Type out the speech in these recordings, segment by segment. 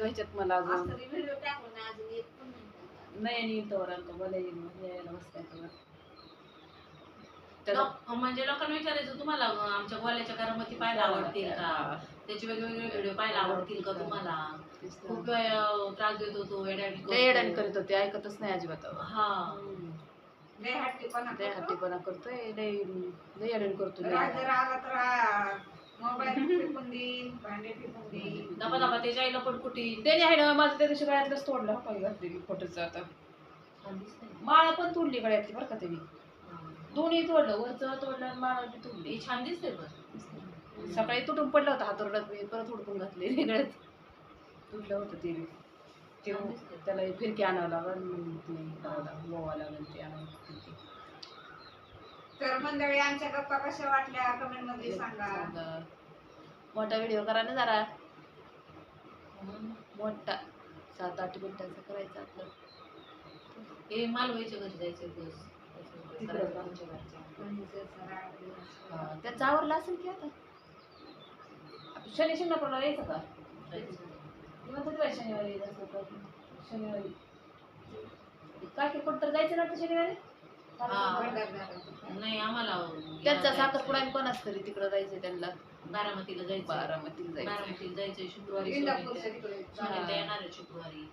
व्हायच्यात मला अजून व्हिडिओ टाकून अजून एक पण नाही. नाही आणि तोरांत मला यायला बसताय म्हणजे लोकांना विचारायचं तुम्हाला आमच्या गोल्याच्या घरामध्ये पाहायला आवडतील का, त्याचे वेगवेगळे व्हिडिओ पाहायला आवडतील का तुम्हाला. खूप त्रास देत होतो, एडाणी करत होते, ऐकतच नाही अजिबात. हा लय हट्टीपणा करतोय, लय एडाणी करतो. दबा दबा त्याच्या आईला पण कुठे त्याने आहे ना माझं त्या दिवशी गळ्यातलंच तोडलं पाहिजे घातलेली फोटोचं. आता माळा पण तोडली गळ्यातली बरं का त्यांनी, दोन्ही तोडलं, वरचं तोडलं आणि माळा बी तोडली. छान दिसते पण सकाळी तुटून पडलं होतं हातोरडात, मी परत उडकून घातले गळ्यात. तुटलं होतं ते त्याला फिरकी आणावं लागेल, ते गोवा लागेल, ते आणावं फिरकी. तर मंडळी आमच्या गप्पा कशा वाटल्या कमेंट मध्ये सांगा. मोठा व्हिडिओ करा ना जरा, मोठा 7-8 मिनिटांचा करायचा आपलं. हे मालवाईच्या घरी जायचं बस त्यांचं आवरलं असेल की आता. शनी शिंगणापूरला यायचं का? शनिवारी शनिवारी काय की कुठं तर जायचं ना शनिवारी. नाही आम्हाला त्यांचा साखरपुडा पण असतं रे, तिकडं जायचं त्यांना. बारामतीला जायचं. बारामतीला जायचंय शुक्रवारी. येणार आहे शुक्रवारी.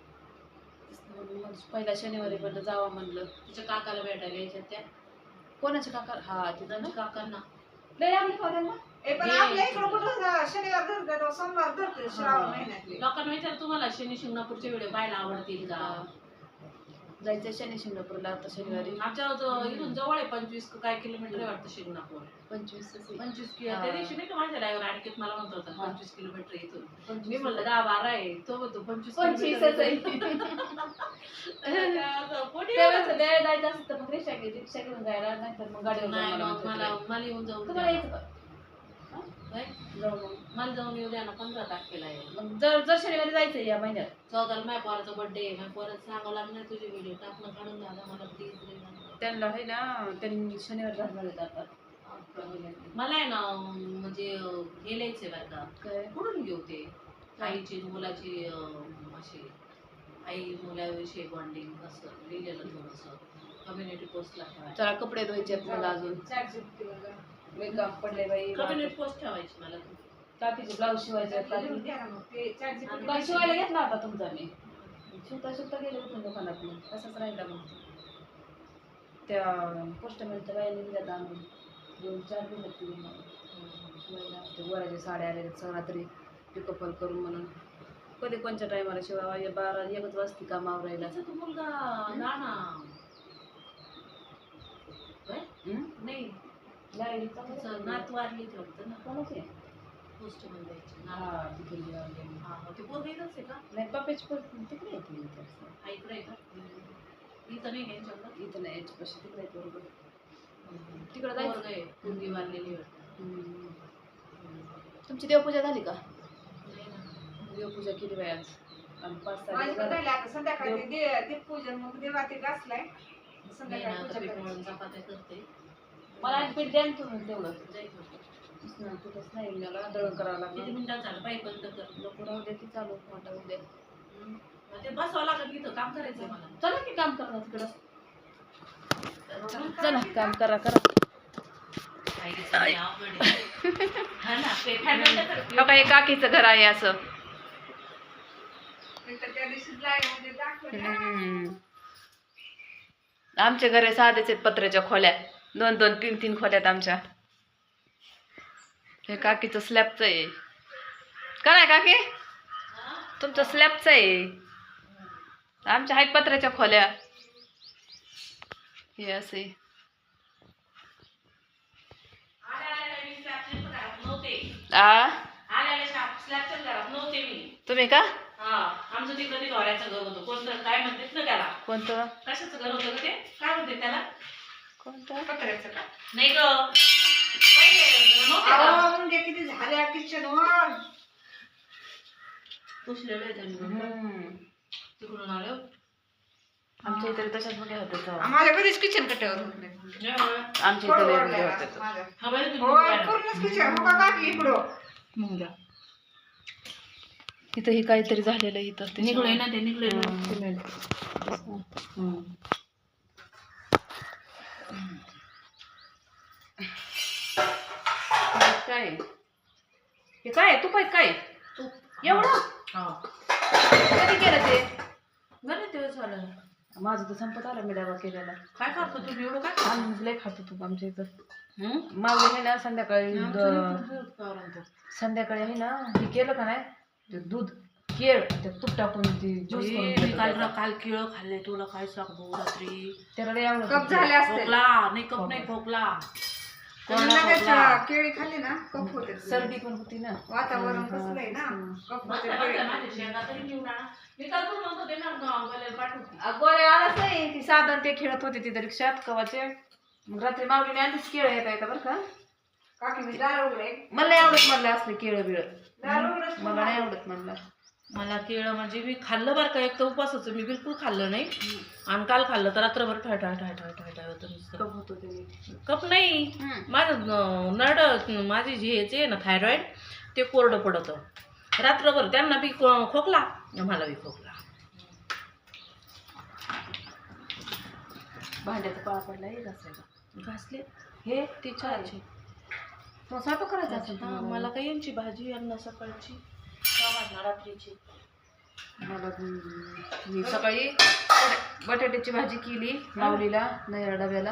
पहिला शनिवारी म्हणलं जावा म्हणलं. तिच्या काकाला भेटायला यायच्या त्या. कोणाच्या काका? हा तिथं काकांना लय लागली का त्यांना? लोकांना विचार तुम्हाला शनी शिंगणापूरचे व्हिडिओ पाहायला आवडतील का. जायचं शनी शिंगणापूरला आता शनिवारी. आमच्या इथून जवळ आहे, 25 काय किलोमीटर आहे वाटतं शिंगणापूर. 25 त्या दिवशी नाही का माझ्या ड्रायव्हर आणखीच मला म्हणत होता 25 किलोमीटर इथून. मी म्हणलं 10-12 आहे, तो म्हणतो 25 जायचं असतं तर मग रिक्षा घेऊन जायला, नाहीतर मग गाडीवर मला येऊन जाऊ मला जाऊन येऊ द्या ना. 15 तारखेला आहे. मग जर शनिवारी जायचं या महिन्यात. 14 माझ्या पोराचा बर्थडे आहे. माझ्या पोराचं सांगावं लागणार तुझे व्हिडिओ टाकणं काढून झाला मला प्लीज. त्यांना आहे ना, त्यांनी शनिवारी घालणार आहेत आता. मला आहे ना म्हणजे हे लिहायचंय बरं का. कुठून घेऊ ते आईची मुलाची अशी आई मुलाविषयी बॉन्डिंग असं लिहिलेलं थोडंसं कम्युनिटी पोस्टला ठेवायचं. चला कपडे धुवायचे मला अजून काम पडले बाई. कम्युनिटी पोस्ट ठेवायची मला. काकीचे ब्लाऊज शिवायचे. शिवायला घेतला होता तुमचा मी. शिवता गेले उठून दुकानात, मग तसंच राहिला. मग त्या पोस्टमॅनच्या बाईने दिल्यात आणून 2-4 दिवस शिवायला. ते वराच्या साड्या आल्या सगळा तरी पिकअपल करून म्हणून. कधी कोणत्या टायमाला शिवावा 12-1 वाजती कामावर राहिला. तो मुलगा नाना नाही नात वारली होतं ना. कोणाचे पोस्ट मध्ये ते पोरग इथंच आहे का. नाही पप्पाची तिकडे येते. आईकडे आहे का. इथं नाही घ्यायचं. इथं नाही याच्यापाशी तिकडे बरोबर. तिकडं जायचं आहे. मुलगी वारलेली तुमची देवपूजा झाली का? देवपूजा केली बाई आज. आणि 5-6 संध्याकाळी पूजन मग देवाती घासलाय. चपात्या करते. मला आज पीठ द्या तुम्ही तेवढं. कुठंच नाही मला दळण करावं लागलं. किती मिनिटात झालं पाहिजे बंद कर. लोक राहू द्या की चालू मोठा उद्या. ते बसवावं लागत इथं काम करायचंय मला. चला की काम करा तिकडं. चला काम करा. हे काकीचं घर आहे असं. आमच्या घरी साधेच आहेत पत्र्याच्या खोल्या. 2-2, 3-3 खोल्यात आमच्या. हे काकीचं स्लॅबचं आहे. काय काकी तुमचं स्लॅबचं आहे. आमच्या आहेत पत्र्याच्या खोल्या. हे असे तुम्ही का. आमचं ते कधी घोड्याचं घर होतं. कोणतं काय म्हणतात ना त्याला. कोणतं कशाचं घर होतं ते काय म्हणते त्याला. कोणतं पत्र्याचं का नाही ग. किती झाल्या किचनवर पुसलेलं तिकडून आलो. आमच्या इथे तशाच मध्ये होतं. माझ्या कधीच किचन कट्ट्यावर आमच्या इथे पूर्णच किचन. इथं ही काहीतरी झालेलं आहे इथं ते निघलोय ना ते निघलोय ना. सिमेंट. काय हे काय तूप आहे काय तूप एवढं हा कधी केलं ते बरं दिवस झालं. माझं तर संपत आलं मी डबा केलेला काय करतो तू एवढं काय आम्ही लय खातो तूप आमच्या इथं हं? मावली आहे ना संध्याकाळी आमचं संध्याकाळी आहे ना हे केलं का नाही ते दूध केळ ते तूप टाकून ती ज्यूस करून मी पितो काल त्याचा. काल केळं खाल्ले तुला काय सांगू रात्री. त्याला लय आवडतं कप ते. झाले असते खोकला नाही कप नाही खोकला लगेच केळी खाल्ली ना कप होते सर्दी पण होती ना वातावरण कसलं आहे ना कप होते केळी. माझ्या शेंगा तरी निवडा मी काल तुला म्हणतो ते ना गावाला पाठवते. गोळे आलाच नाही ती साधन ते खेळत होते तिथे रिक्षात कवाचे मग रात्री मावलीने आणलीच केळं येता बरं का काकी मी दार उघडे मला नाही आवडत म्हणलं असले केळं बिळ दार उघडच मला नाही आवडत म्हणलं मला केळं म्हणजे मी खाल्लं बरं का एक तर उपासाचं मी बिलकुल खाल्लं नाही आणि काल खाल्लं तर रात्रभर ठाय ठाय ठाय ठाय ठाय ठाय होतं नुसतं. कप होतो ते कप नाही माझं नरड माझी जी ह्याचे आहे ना थायरॉइड ते कोरडं पडतं रात्रभर त्यांना बी खोकला मला बी खोकला. भांड्याचा पाळा पडला हे घासायला घासले हे ते छानचे मग स्वयंपाक करायचा असेल हा, तुम्हाला? मला काही यांची भाजी अन्न सकाळची रात्रीची. मला मी सकाळी बटाट्याची भाजी केली माऊलीला नाही डब्याला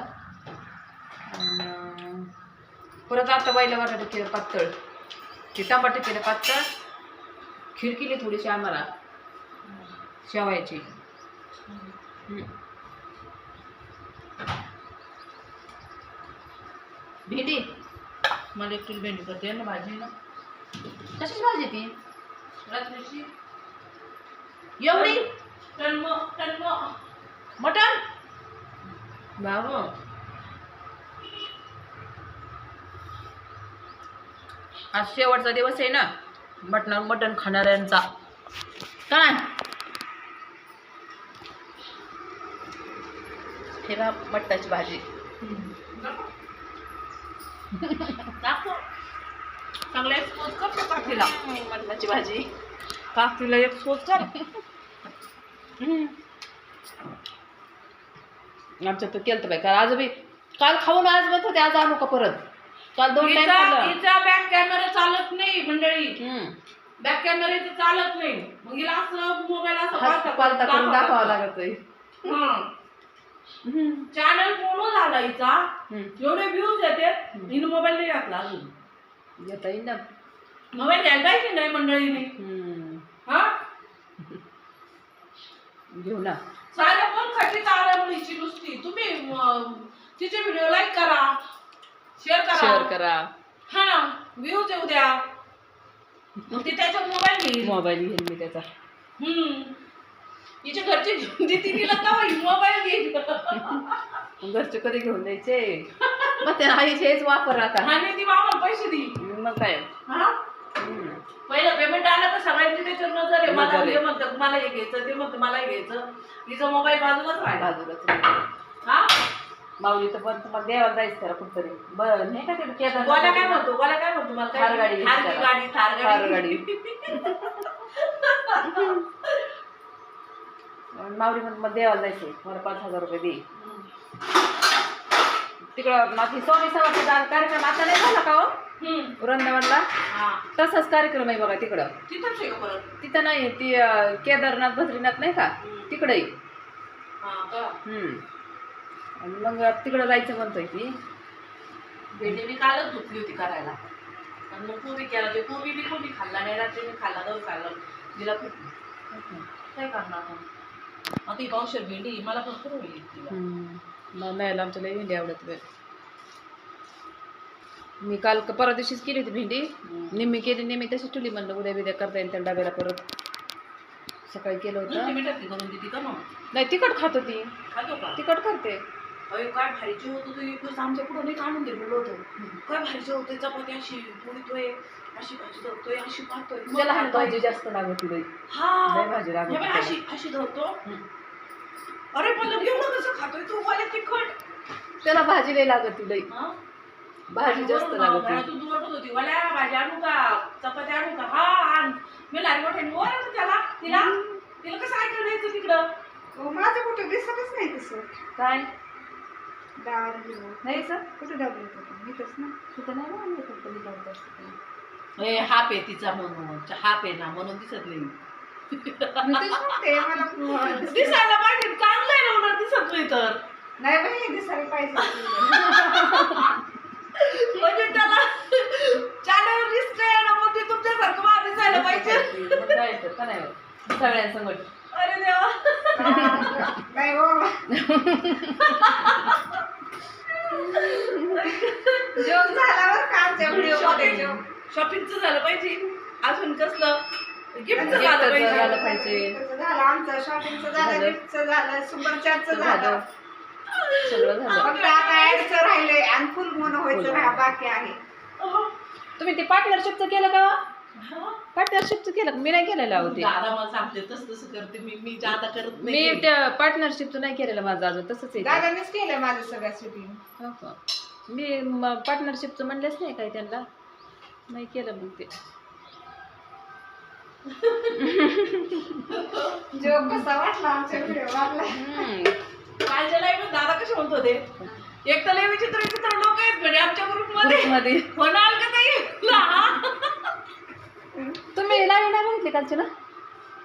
आणि परत आता बाईला बटाटे केलं पातळ ते टमाटे केलं पातळ खीर केली थोडीशी आम्हाला शेवायची भेंडी मला एक किलो भेंडी करते ना भाजी ना कशाची भाजी ती रात्रीची एवढी टन्म मटण बाबा आज शेवटचा दिवस आहे ना मटण खाणाऱ्यांचा काय हे बा मटणाची भाजी दाखव चांगला एक्सपोज करतो काकीला मटणाची भाजी काकीला एक्सपोज कर. आमच्या तर केलं बाई काल आज बी काल खाऊन आज म्हणत होते आज आणू का परत काल 2 टाइम खाल्लं हिचा बॅक कॅमेरा चालत नाही मंडळी बॅक कॅमेरा इथं चालत नाही मग हिला असं मोबाईल असं पालता करून दाखवावं लागतोय चॅनल पूर्ण झाला हिचा एवढे व्ह्यूज येतात हिने मोबाईल नाही घातला अजून येता येईल ना मोबाईल घ्यायला पाहिजे नाही मंडळीने हा घेऊ ना साऱ्या पण खटी तारामुळीची नुसती तुम्ही तिचे व्हिडिओ लाईक करा शेअर करा हा व्ह्यूज येऊ द्या मग ती त्याचा मोबाईल घेईल मोबाईल घेईल मी त्याचा हिच्या घरचे घेऊन देते तिला तेव्हा मोबाईल घेईल घरचे कधी घेऊन द्यायचे मग त्या आईचेच वापर आता आणि ती मामा पैसे देईल मग काय हा पहिलं पेमेंट आलं तर सगळ्यांची त्याच्यावर नजर आहे मला हे म्हणतात मला हे घ्यायचं ते म्हणतं मला हे घ्यायचं तिचा मोबाईल बाजूलाच राहिला बाजूलाच हा माऊली तर पण तुम्हाला देवाला जायचं त्याला कुठतरी बरं नाही का ते केदार गोल्या काय म्हणतो मला काय थार गाडी घ्यायची थार थार गाडी माऊली म्हणून मग देवाला जायचं मला 5,000 रुपये दे तिकडं माझी स्वामी समाजचा कार्यक्रम आता नाही झाला का हो वृंदावनला तसाच कार्यक्रम आहे बघा तिकडं तिथंच आहे का परत तिथं नाही ती केदारनाथ बद्रीनाथ नाही का तिकडे आणि मग तिकडं जायचं म्हणतोय ती भेंडी मी कालच धुतली होती करायला आणि मग पुरी केला ते पुरी बी कोणी खाल्ला नाही रात्री मी खाल्ला जाऊन खाल्ला तिला काय करणार आता ही पावशेर भेंडी मला पण खूप होईल तिला नाही आमच्या लई भेंडी आवडत बाई मी काल परवा दिवशीच केली होती भेंडी निम्मी केली निम्मी तशीच ठेवली म्हणलं उद्या बिद्या करता येईल त्या डब्याला परत सकाळी केलं होतं मिठातली करून देते का मग नाही तिखट खात होती खातो का तिखट करते अरे काय भारीचे होतं तू एक दिवस आमच्या पुढं नाही काढून दिलेलं होतं काय भारीचे होते चपाती अशी पोळीतोय अशी भाजी धरतोय अशी पाहतोय त्याला हा भाजी जास्त लागत लई हा भाजी लागत हे बघ, अशी अशी धरतो अरे पण एवढं कसं खातोय तू मला तिखट त्याला भाजी लई लागत लई हा भाजी जास्त लागत नाही. तू दुवटत होती मला भाजी आणू का चपाती आणू का हा आण मी लारी मोठ्याने ओरडत त्याला तिला तिला कसं ऐकलं द्यायचं तिकडं हो, माझं कुठं दिसतच नाही तसं. काय डाळ हिरवं. नाही सर कुठं दाबलं होतं मी तसं ना. तिथं नाही ना आम्ही फक्त लिहिलं असतं. ए हाप आहे तिचा म्हणून हाप आहे ना म्हणून दिसत नाही मी तेच म्हणते, मला दिसायला पाहिजे चांगलं आहे ना उलट दिसत नाही तर नाही बाई दिसायला पाहिजे. म्हणजे त्याला चॅनल रिस्क आहे ना मग ते तुमच्यासारखं मला दिसायला पाहिजे मग काय तर का नाही होत? सगळ्यांसंगत अरे देवा नाही हो, जोक झाल्यावर का आमच्या व्हिडिओ मध्ये जोक. शॉपिंगचं झालं पाहिजे अजून कसलं गिफ्टचं Gift झालं चं पाहिजे झालं पाहिजे. तसं झालं आमचं, शॉपिंगचं झालं, झालं. गिफ्टचं झालं, सुपरचॅटचं झालं झालं. सगळं झालं. फक्त आता ऍडचं राहिलंय आणि फुल मोनो व्हायचं बाकी आहे. तुम्ही ते पार्टनरशिपचं केलं का? पार्टनरशिपचं केलं का? मी नाही केलेलं अहो ते. दादा मला सांगते तसं करते मी जादा करत मी नाही त्या पार्टनरशिपचं नाही केलेलं माझं अजून तसंच आहे ते. दादानीच केलंय माझं सगळ्या शूटिंग. हो का? मी पार्टनरशिपचं म्हणलेच नाही काय त्यांना नाही केलं मग ते. जोक कसा वाटला आमच्या व्हिडिओ वाटला. कालच्या लाईव्ह दादा कसे म्हणत होते एक तर लय विचित्र विचित्र लोक आहेत म्हणजे आमच्या ग्रुप मध्ये मध्ये होणार का नाही तुम्ही लाईव्ह नाही बघितली कालची ना?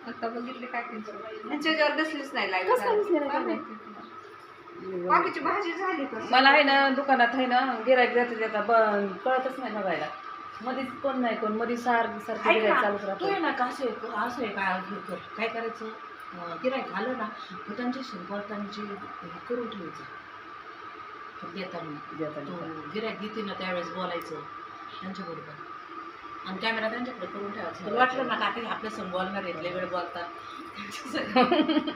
आता बघितले काय त्यांच्यावर दिसलीच नाही कसं काय दिसली नाही काय लाईव्ह. बाकीची भाजी झाली कसं. मला आहे ना दुकानात आहे ना गिरायक जाता जाता कळतच नाही बघायला. मध्येच कोण नाही कोण मध्ये सारखं ऐक गिरायक ना, चालूच तू राहतो. आहे ना का असं आहे काय हे कर, काय करायचं गिरायक आलं ना मग त्यांच्याशी बोलतानाची हे करून ठेवायचं देताना तो गिरायक घेते ना त्यावेळेस बोलायचं त्यांच्याबरोबर आणि कॅमेरा त्यांच्याकडे करून ठेवायचं तुला वाटलं ना का ते आपल्या संग बोलणार आहेत लय वेळ बोलतात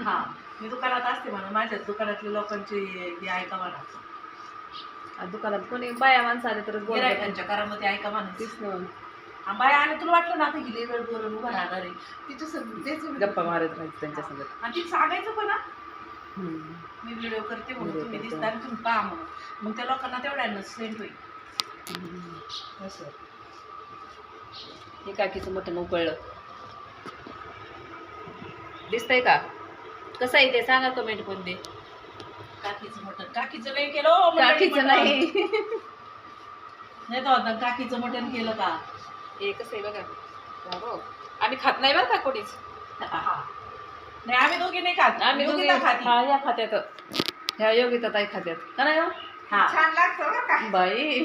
हा मी दुकानात असते म्हणून माझ्या दुकानातल्या लोकांची हे ऐका म्हणा आणि दुकानात कोणी बाया माणसं आले तरच बोलायचं. गिरायकांच्या कारामध्ये ऐका म्हणा तीच ना. बाया आले तुला वाटलं ना आता गेली वेळ बोलून उभा राहणार आहे तिच्या संग तेच गप्पा मारत राहायचं त्यांच्यासोबत. आणि ती सांगायचं पण मी व्हिडिओ करते म्हणून व्हिडिओ तुम्ही करते. दिसता आणि तुम्ही पहा म्हणून मग त्या लोकांना तेवढ्यानं सेंड होईल असं हे काकीचं मटण उकळलं दिसतंय का? कसं आहे ते सांगा कमेंट मध्ये. काकीचं मटण काकीचं नाही केलं हो, मंडळी काकीचं मटण. नाही नाही तर होतं काकीचं मटण केलं का हे कसं आहे बघा. हो. आम्ही खात नाही बरं का कोणीच. हा. नाही आम्ही दोघी नाही खात आम्ही दोघे योगिता खाती. हा या खात्यात ह्या योगिता ताई खात्यात का नाही हो? हा छान लागतं बरं का. बाई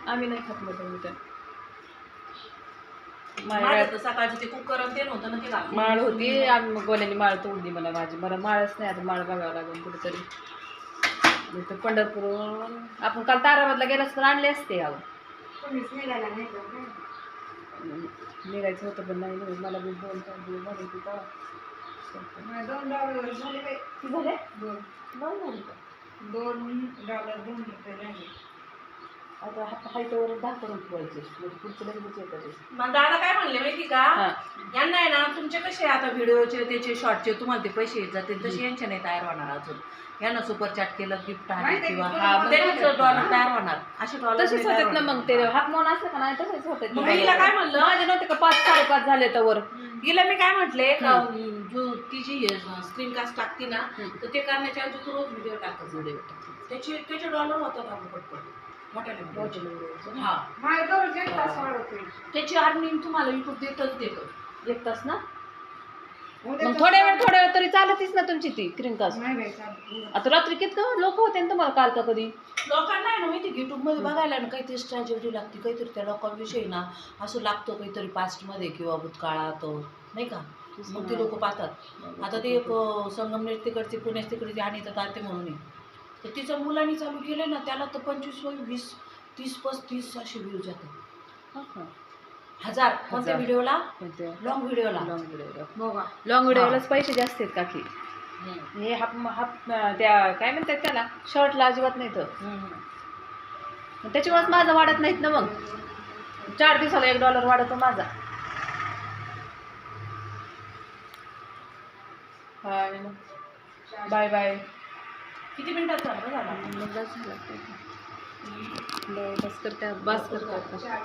आम्ही नाही खात मटण. माझं तर सकाळचं ते कुकर आणि ते नव्हतं ना ते घालून. माळ होती आम्ही मग गोल्याने माळ तोडली मला माझी. मला माळच नाही आता माळ बघावं लागेल कुठेतरी. मी तर पंढरपूरहून आपण काल ताराबादला गेलास तर आणले असते अहो. तुम्हीच निघाला नाही तर काय. निघायचं होतं पण नाही नाही मला बी $2 झाले तिथं. $2 झाले बाई. किती झाले? दोन. झाले का? $2 2 झाले. आता हायच्यावर 10 करून ठेवायचे म्हणजे पुढचं लगेच येतं ते. मग दादा काय म्हणले माहिती का हा. यांना आहे ना तुमचे कसे आता व्हिडिओचे त्याचे शॉर्टचे तुम्हाला ते पैसे येत जातील तसे यांचे नाही तयार होणार अजून यांना सुपर चॅट केलं गिफ्ट आले माहिती आहे किंवा की हा, मग त्यांनीच काय डॉलर तयार होणार असे डॉलर तसेच होतात ना मग ते हाफ मोन असतं का नाही तसेच होतात. मग हिला काय म्हणलं? माझे नव्हते का 5-5.5 झाले तर वर. हिला मी काय म्हटले का जो ती जी स्क्रीन कास्ट टाकते ना तर ते करण्याच्या ऐवजी तू रोज व्हिडिओ टाकत त्याचे डॉलर होतात आपण पटपट मोठ्याने हा माझ्या दररोज 1 तास वाढवते. त्याची अर्निंग तुम्हाला युट्यूब देतच देतं 1 तास ना. उद्या मग थोड्या वेळ तरी चालतीच ना तुमची ती स्क्रीन कास्ट. नाही बाई चालू. आता रात्री किती लोक होते ना तुम्हाला काल का कधी. लोकांना आहे ना माहिती युट्यूब मध्ये बघायला ना काहीतरी स्ट्रॅटेजी लागते काहीतरी त्या लोकांविषयी ना असं लागतं काहीतरी पास्ट मध्ये किंवा भूतकाळात नाही का मग ते लोक पाहतात. आता ते एक संगमनेर तिकडचे पुण्याच तिकडचे आणि ताते म्हणून तर तिचं मुलांनी चालू केलं ना त्याला तर 25, 20, 30, 35 असे व्ह्यूज जातात. 1000 कोणत्या व्हिडिओला लॉंग व्हिडिओला बघा. लॉंग व्हिडिओलाच पैसे जास्त आहेत काकी. हे हाफ त्या काय म्हणतात त्याला शर्टला अजिबात नाही तर त्याच्यामुळेच माझा वाढत नाहीत ना. मग 4 दिवसाला $1 वाढतो माझा. Bye bye. किती मिनिटात झालं? मग बस झाला बस करते बस करते चार